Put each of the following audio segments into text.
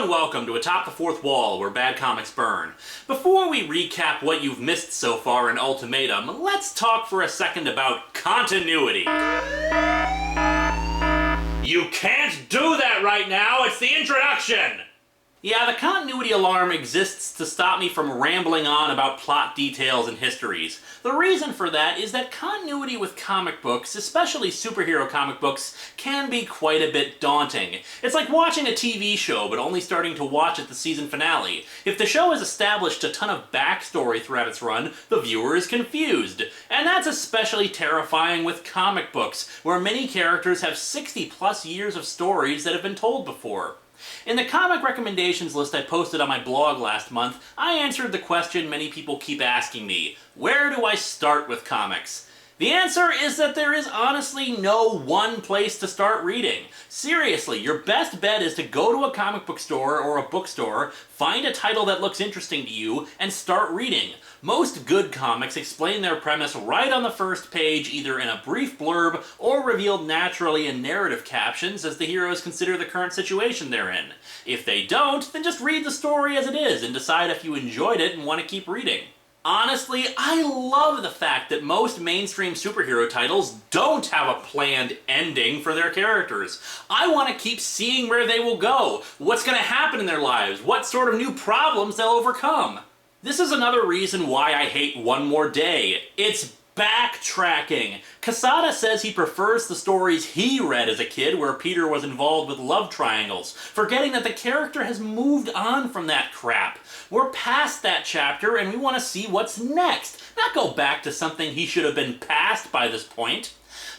and welcome to Atop the Fourth Wall, where bad comics burn. Before we recap what you've missed so far in Ultimatum, let's talk for a second about continuity. You can't do that right now, it's the introduction! Yeah, the continuity alarm exists to stop me from rambling on about plot details and histories. The reason for that is that continuity with comic books, especially superhero comic books, can be quite a bit daunting. It's like watching a TV show, but only starting to watch at the season finale. If the show has established a ton of backstory throughout its run, the viewer is confused. And that's especially terrifying with comic books, where many characters have 60+ years of stories that have been told before. In the comic recommendations list I posted on my blog last month, I answered the question many people keep asking me: where do I start with comics? The answer is that there is honestly no one place to start reading. Seriously, your best bet is to go to a comic book store or a bookstore, find a title that looks interesting to you, and start reading. Most good comics explain their premise right on the first page, either in a brief blurb or revealed naturally in narrative captions as the heroes consider the current situation they're in. If they don't, then just read the story as it is and decide if you enjoyed it and want to keep reading. Honestly, I love the fact that most mainstream superhero titles don't have a planned ending for their characters. I want to keep seeing where they will go, what's going to happen in their lives, what sort of new problems they'll overcome. This is another reason why I hate One More Day. It's backtracking. Quesada says he prefers the stories he read as a kid where Peter was involved with love triangles, forgetting that the character has moved on from that crap. We're past that chapter and we want to see what's next, not go back to something he should have been past by this point.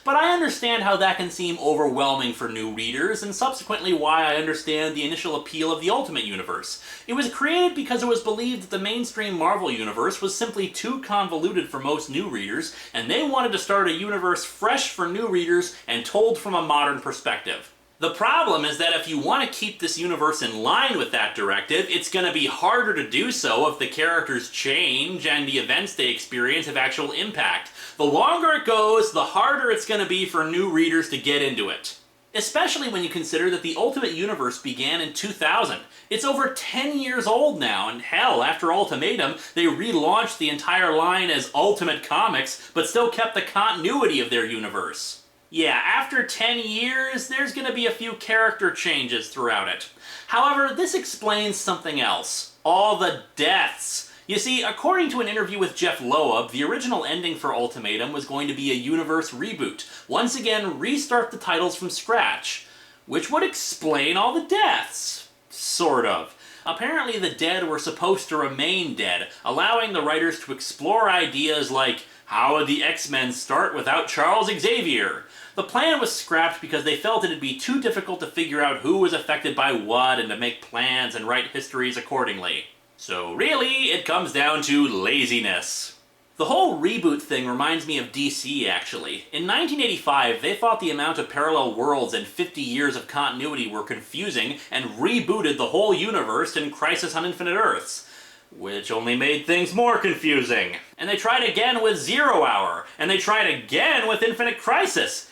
But I understand how that can seem overwhelming for new readers, and subsequently why I understand the initial appeal of the Ultimate Universe. It was created because it was believed that the mainstream Marvel Universe was simply too convoluted for most new readers, and they wanted to start a universe fresh for new readers and told from a modern perspective. The problem is that if you want to keep this universe in line with that directive, it's going to be harder to do so if the characters change and the events they experience have actual impact. The longer it goes, the harder it's going to be for new readers to get into it. Especially when you consider that the Ultimate Universe began in 2000. It's over 10 years old now, and hell, after Ultimatum, they relaunched the entire line as Ultimate Comics, but still kept the continuity of their universe. Yeah, after 10 years, there's going to be a few character changes throughout it. However, this explains something else. All the deaths. You see, according to an interview with Jeff Loeb, the original ending for Ultimatum was going to be a universe reboot. Once again, restart the titles from scratch. Which would explain all the deaths. Sort of. Apparently the dead were supposed to remain dead, allowing the writers to explore ideas like, how would the X-Men start without Charles Xavier? The plan was scrapped because they felt it'd be too difficult to figure out who was affected by what and to make plans and write histories accordingly. So really, it comes down to laziness. The whole reboot thing reminds me of DC, actually. In 1985, they thought the amount of parallel worlds and 50 years of continuity were confusing and rebooted the whole universe in Crisis on Infinite Earths, which only made things more confusing. And they tried again with Zero Hour, and they tried again with Infinite Crisis.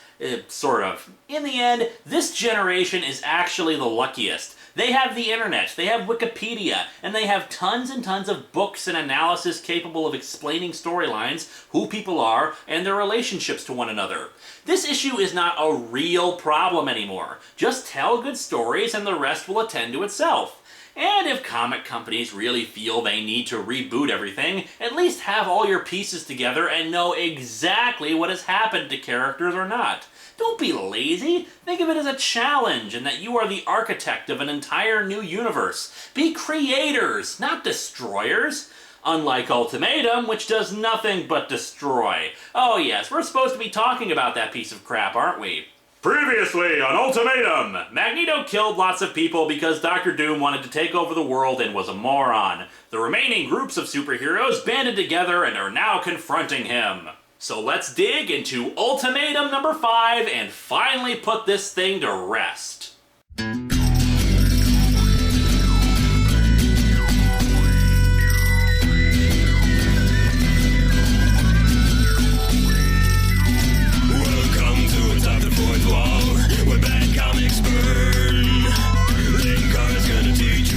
Sort of. In the end, this generation is actually the luckiest. They have the internet, they have Wikipedia, and they have tons and tons of books and analysis capable of explaining storylines, who people are, and their relationships to one another. This issue is not a real problem anymore. Just tell good stories and the rest will attend to itself. And if comic companies really feel they need to reboot everything, at least have all your pieces together and know exactly what has happened to characters or not. Don't be lazy. Think of it as a challenge and that you are the architect of an entire new universe. Be creators, not destroyers. Unlike Ultimatum, which does nothing but destroy. Oh yes, we're supposed to be talking about that piece of crap, aren't we? Previously on Ultimatum, Magneto killed lots of people because Dr. Doom wanted to take over the world and was a moron. The remaining groups of superheroes banded together and are now confronting him. So let's dig into Ultimatum number 5 and finally put this thing to rest. Welcome to Atop the Fourth Wall, where bad comics burn. Linkara's gonna teach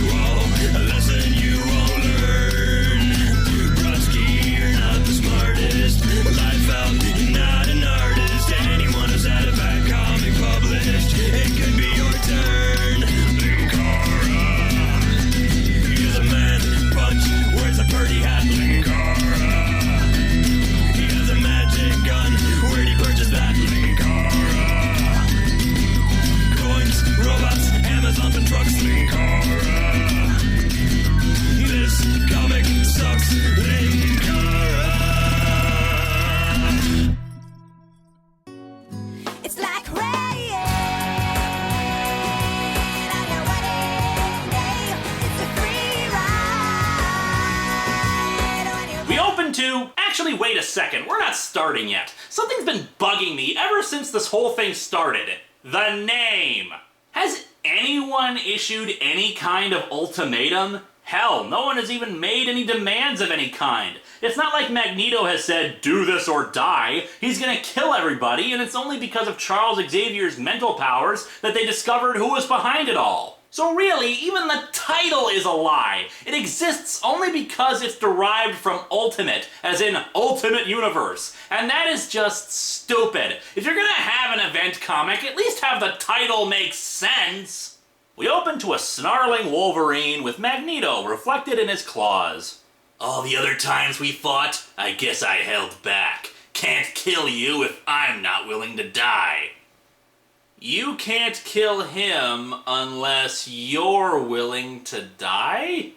to... Actually, wait a second, we're not starting yet. Something's been bugging me ever since this whole thing started. The name. Has anyone issued any kind of ultimatum? Hell, no one has even made any demands of any kind. It's not like Magneto has said, do this or die. He's gonna kill everybody, and it's only because of Charles Xavier's mental powers that they discovered who was behind it all. So really, even the title is a lie. It exists only because it's derived from ultimate, as in Ultimate Universe. And that is just stupid. If you're gonna have an event comic, at least have the title make sense. We open to a snarling Wolverine with Magneto reflected in his claws. All the other times we fought, I guess I held back. Can't kill you if I'm not willing to die. You can't kill him unless you're willing to die?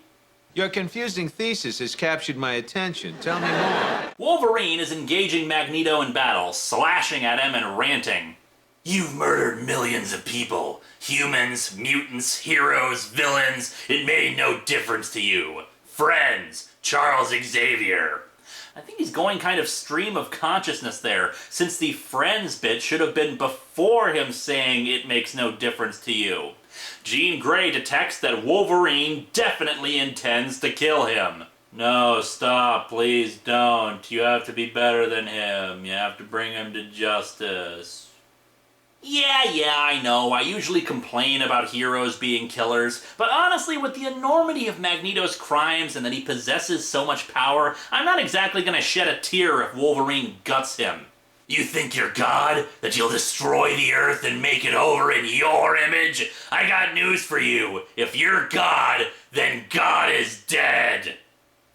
Your confusing thesis has captured my attention. Tell me more. Wolverine is engaging Magneto in battle, slashing at him and ranting. You've murdered millions of people. Humans, mutants, heroes, villains. It made no difference to you. Friends, Charles Xavier. I think he's going kind of stream of consciousness there, since the friends bit should have been before him saying it makes no difference to you. Jean Grey detects that Wolverine definitely intends to kill him. No, stop, please don't. You have to be better than him. You have to bring him to justice. Yeah, I know, I usually complain about heroes being killers, but honestly, with the enormity of Magneto's crimes and that he possesses so much power, I'm not exactly gonna shed a tear if Wolverine guts him. You think you're God? That you'll destroy the Earth and make it over in your image? I got news for you. If you're God, then God is dead.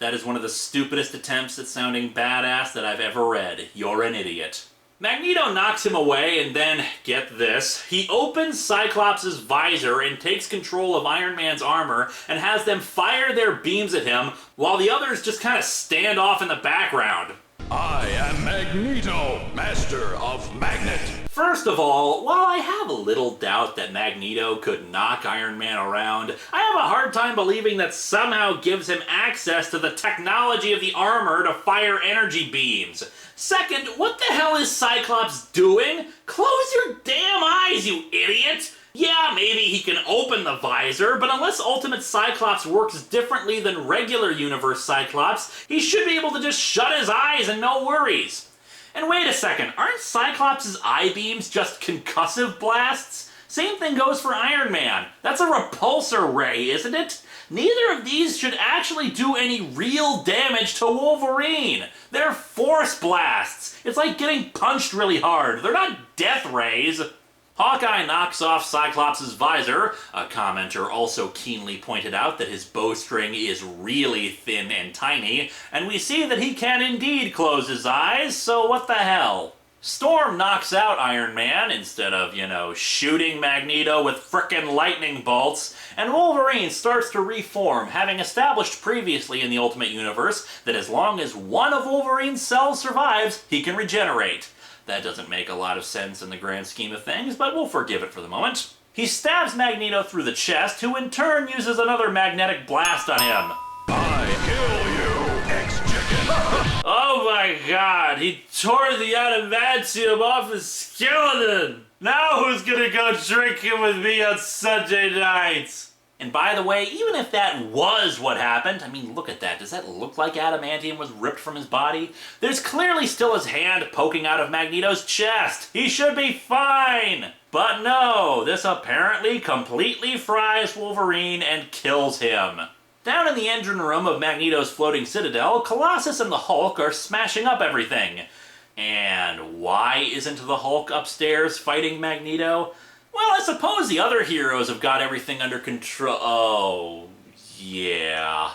That is one of the stupidest attempts at sounding badass that I've ever read. You're an idiot. Magneto knocks him away and then, get this, he opens Cyclops' visor and takes control of Iron Man's armor and has them fire their beams at him while the others just kind of stand off in the background. I am Magneto, master of magnet. First of all, while I have a little doubt that Magneto could knock Iron Man around, I have a hard time believing that somehow gives him access to the technology of the armor to fire energy beams. Second, what the hell is Cyclops doing? Close your damn eyes, you idiot! Yeah, maybe he can open the visor, but unless Ultimate Cyclops works differently than regular Universe Cyclops, he should be able to just shut his eyes and no worries. And wait a second, aren't Cyclops' eye beams just concussive blasts? Same thing goes for Iron Man. That's a repulsor ray, isn't it? Neither of these should actually do any real damage to Wolverine. They're force blasts. It's like getting punched really hard. They're not death rays. Hawkeye knocks off Cyclops' visor. A commenter also keenly pointed out that his bowstring is really thin and tiny, and we see that he can indeed close his eyes, so what the hell? Storm knocks out Iron Man instead of, shooting Magneto with frickin' lightning bolts, and Wolverine starts to reform, having established previously in the Ultimate Universe that as long as one of Wolverine's cells survives, he can regenerate. That doesn't make a lot of sense in the grand scheme of things, but we'll forgive it for the moment. He stabs Magneto through the chest, who in turn uses another magnetic blast on him. I kill you, ex-chicken. Oh my god, he tore the adamantium off his skeleton! Now who's gonna go drinking with me on Sunday nights? And by the way, even if that was what happened, I mean, look at that. Does that look like adamantium was ripped from his body? There's clearly still his hand poking out of Magneto's chest. He should be fine! But no, this apparently completely fries Wolverine and kills him. Down in the engine room of Magneto's floating citadel, Colossus and the Hulk are smashing up everything. And why isn't the Hulk upstairs fighting Magneto? Well, I suppose the other heroes have got everything under control. Oh, yeah.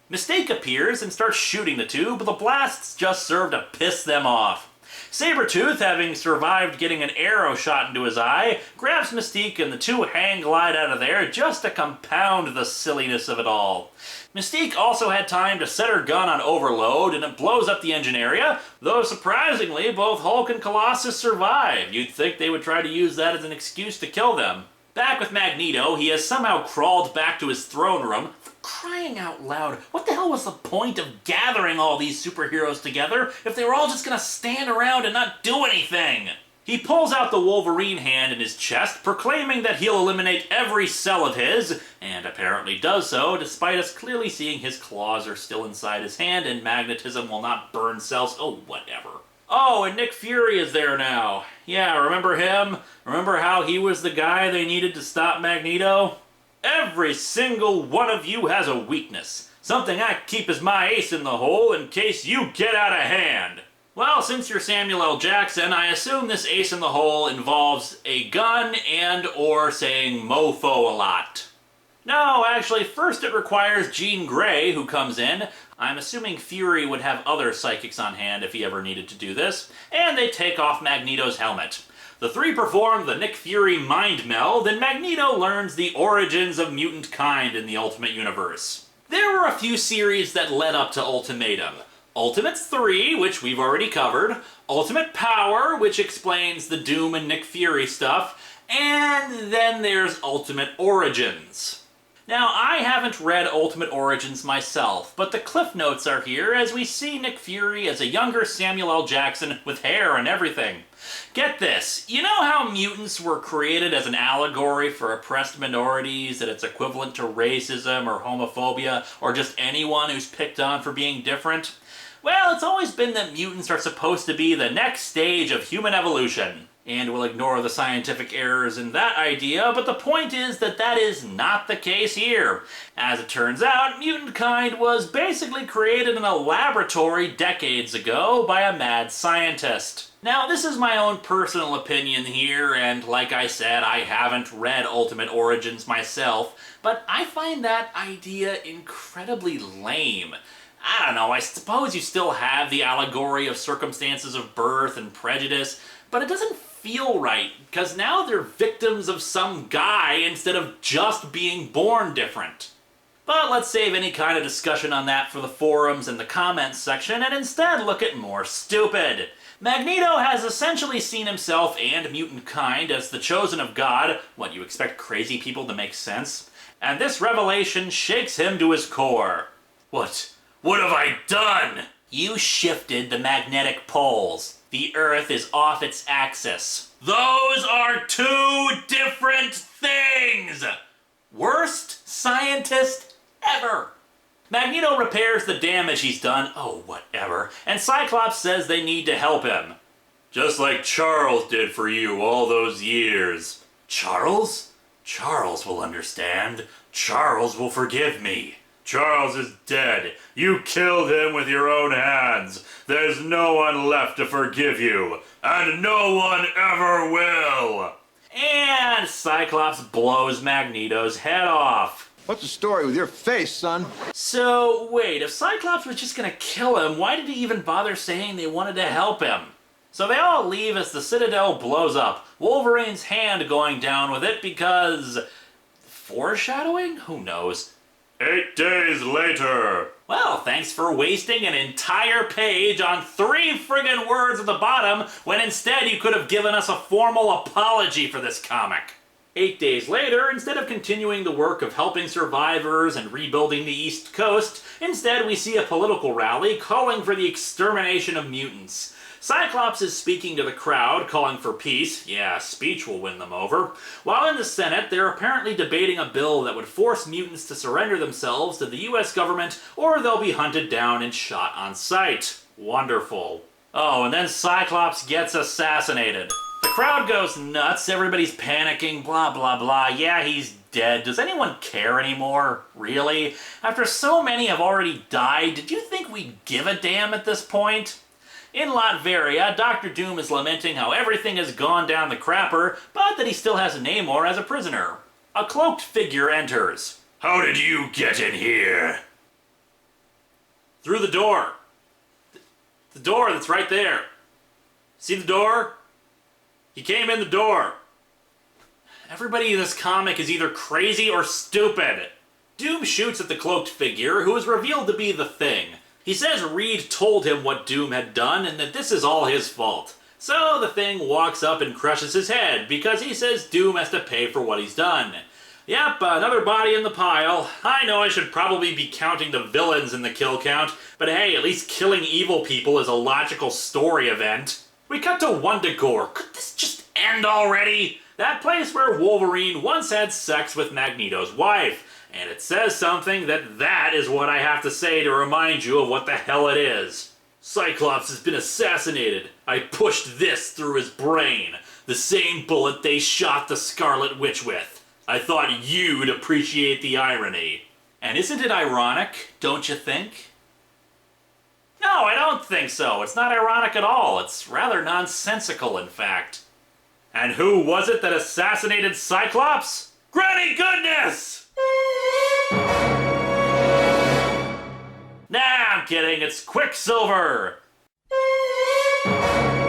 Mystique appears and starts shooting the two, but the blasts just serve to piss them off. Sabretooth, having survived getting an arrow shot into his eye, grabs Mystique and the two hang glide out of there just to compound the silliness of it all. Mystique also had time to set her gun on overload and it blows up the engine area, though surprisingly both Hulk and Colossus survive. You'd think they would try to use that as an excuse to kill them. Back with Magneto, he has somehow crawled back to his throne room. For crying out loud, what the hell was the point of gathering all these superheroes together if they were all just gonna stand around and not do anything? He pulls out the Wolverine hand in his chest, proclaiming that he'll eliminate every cell of his, and apparently does so, despite us clearly seeing his claws are still inside his hand and magnetism will not burn cells. Oh, whatever. Oh, and Nick Fury is there now. Yeah, remember him? Remember how he was the guy they needed to stop Magneto? Every single one of you has a weakness. Something I keep as my ace in the hole in case you get out of hand. Well, since you're Samuel L. Jackson, I assume this ace in the hole involves a gun and or saying mofo a lot. No, actually, first it requires Jean Grey, who comes in. I'm assuming Fury would have other psychics on hand if he ever needed to do this. And they take off Magneto's helmet. The three perform the Nick Fury mind meld, and Magneto learns the origins of mutant kind in the Ultimate Universe. There were a few series that led up to Ultimatum. Ultimates 3, which we've already covered, Ultimate Power, which explains the Doom and Nick Fury stuff, and then there's Ultimate Origins. Now, I haven't read Ultimate Origins myself, but the cliff notes are here as we see Nick Fury as a younger Samuel L. Jackson with hair and everything. Get this, you know how mutants were created as an allegory for oppressed minorities, that it's equivalent to racism or homophobia, or just anyone who's picked on for being different? Well, it's always been that mutants are supposed to be the next stage of human evolution. And we'll ignore the scientific errors in that idea, but the point is that that is not the case here. As it turns out, mutant kind was basically created in a laboratory decades ago by a mad scientist. Now, this is my own personal opinion here, and like I said, I haven't read Ultimate Origins myself, but I find that idea incredibly lame. I don't know, I suppose you still have the allegory of circumstances of birth and prejudice, but it doesn't feel right, because now they're victims of some guy instead of just being born different. But let's save any kind of discussion on that for the forums and the comments section, and instead look at more stupid. Magneto has essentially seen himself and mutant kind as the chosen of God. What, you expect crazy people to make sense? And this revelation shakes him to his core. What have I done? You shifted the magnetic poles. The Earth is off its axis. Those are two different things! Worst scientist ever. Magneto repairs the damage he's done, oh whatever, and Cyclops says they need to help him. Just like Charles did for you all those years. Charles? Charles will understand. Charles will forgive me. Charles is dead. You killed him with your own hands. There's no one left to forgive you. And no one ever will. And Cyclops blows Magneto's head off. What's the story with your face, son? So, wait, if Cyclops was just gonna kill him, why did he even bother saying they wanted to help him? So they all leave as the Citadel blows up, Wolverine's hand going down with it because... foreshadowing? Who knows? 8 days later. Well, thanks for wasting an entire page on 3 friggin' words at the bottom when instead you could have given us a formal apology for this comic. 8 days later, instead of continuing the work of helping survivors and rebuilding the East Coast, instead we see a political rally calling for the extermination of mutants. Cyclops is speaking to the crowd, calling for peace. Yeah, speech will win them over. While in the Senate, they're apparently debating a bill that would force mutants to surrender themselves to the US government, or they'll be hunted down and shot on sight. Wonderful. Oh, and then Cyclops gets assassinated. The crowd goes nuts, everybody's panicking, blah blah blah. Yeah, he's dead. Does anyone care anymore? Really? After so many have already died, did you think we'd give a damn at this point? In Latveria, Dr. Doom is lamenting how everything has gone down the crapper, but that he still has Namor as a prisoner. A cloaked figure enters. How did you get in here? Through the door. The door that's right there. See the door? He came in the door. Everybody in this comic is either crazy or stupid. Doom shoots at the cloaked figure, who is revealed to be the Thing. He says Reed told him what Doom had done and that this is all his fault. So the thing walks up and crushes his head because he says Doom has to pay for what he's done. Yep, another body in the pile. I know I should probably be counting the villains in the kill count, but hey, at least killing evil people is a logical story event. We cut to Wundagore. Could this just end already? That place where Wolverine once had sex with Magneto's wife. And it says something that is what I have to say to remind you of what the hell it is. Cyclops has been assassinated. I pushed this through his brain. The same bullet they shot the Scarlet Witch with. I thought you'd appreciate the irony. And isn't it ironic, don't you think? No, I don't think so. It's not ironic at all. It's rather nonsensical, in fact. And who was it that assassinated Cyclops? Granny Goodness! Nah, I'm kidding. It's Quicksilver.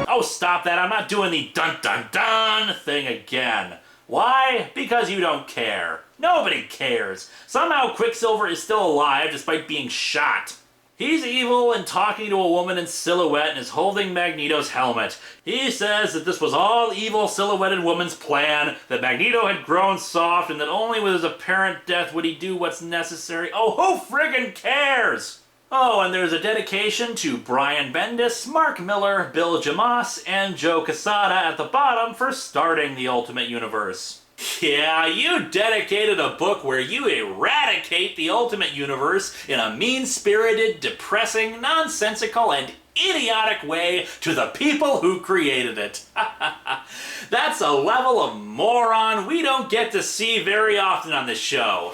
Oh, stop that. I'm not doing the dun-dun-dun thing again. Why? Because you don't care. Nobody cares. Somehow Quicksilver is still alive despite being shot. He's evil and talking to a woman in silhouette and is holding Magneto's helmet. He says that this was all evil silhouetted woman's plan, that Magneto had grown soft, and that only with his apparent death would he do what's necessary. Oh, who friggin' cares? Oh, and there's a dedication to Brian Bendis, Mark Miller, Bill Jamas, and Joe Quesada at the bottom for starting the Ultimate Universe. Yeah, you dedicated a book where you eradicate the Ultimate Universe in a mean-spirited, depressing, nonsensical, and idiotic way to the people who created it. That's a level of moron we don't get to see very often on this show.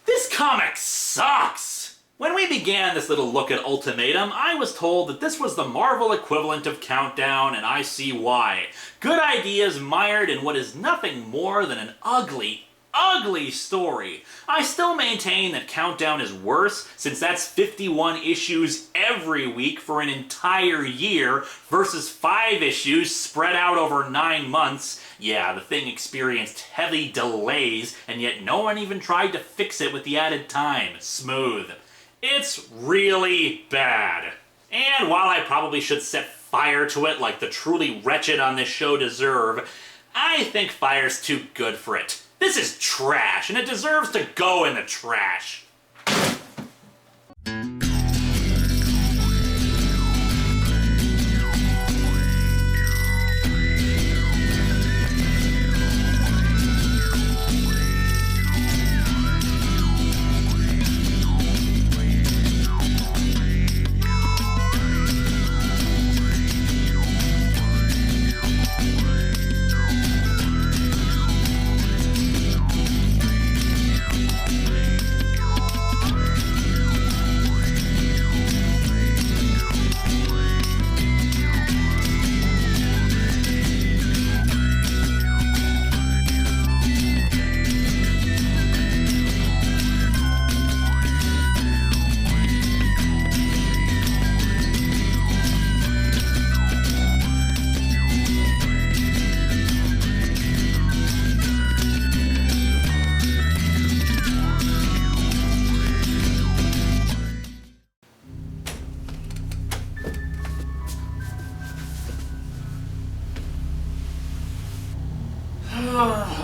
This comic sucks! When we began this little look at Ultimatum, I was told that this was the Marvel equivalent of Countdown, and I see why. Good ideas mired in what is nothing more than an ugly, ugly story. I still maintain that Countdown is worse, since that's 51 issues every week for an entire year, versus 5 issues spread out over 9 months. Yeah, the thing experienced heavy delays, and yet no one even tried to fix it with the added time. Smooth. It's really bad. And while I probably should set fire to it like the truly wretched on this show deserve, I think fire's too good for it. This is trash, and it deserves to go in the trash.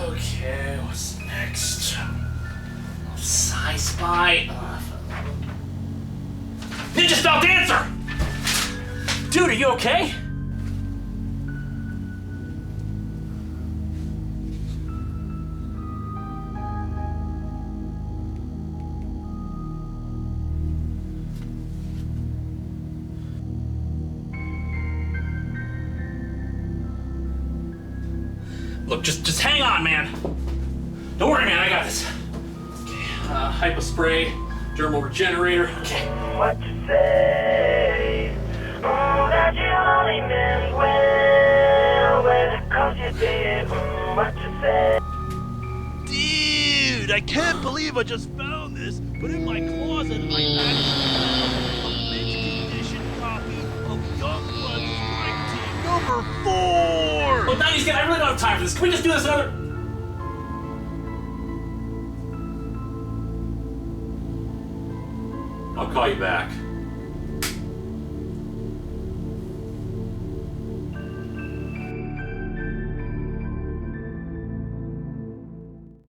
Okay, what's next? Sci-Spy? Ninja Style Dancer! Dude, are you okay? Look, just hang on, man. Don't worry, man, I got this. Okay, hypo spray, dermal regenerator, okay. What to say? Oh, that you only meant well, when it comes you did. What to say? Dude, I can't believe I just found this, but in my closet I actually found a mint condition copy of Youngblood Strike Team number 4! Well, 90s kid, I really don't have time for this. Can we just do this another... I'll call you back.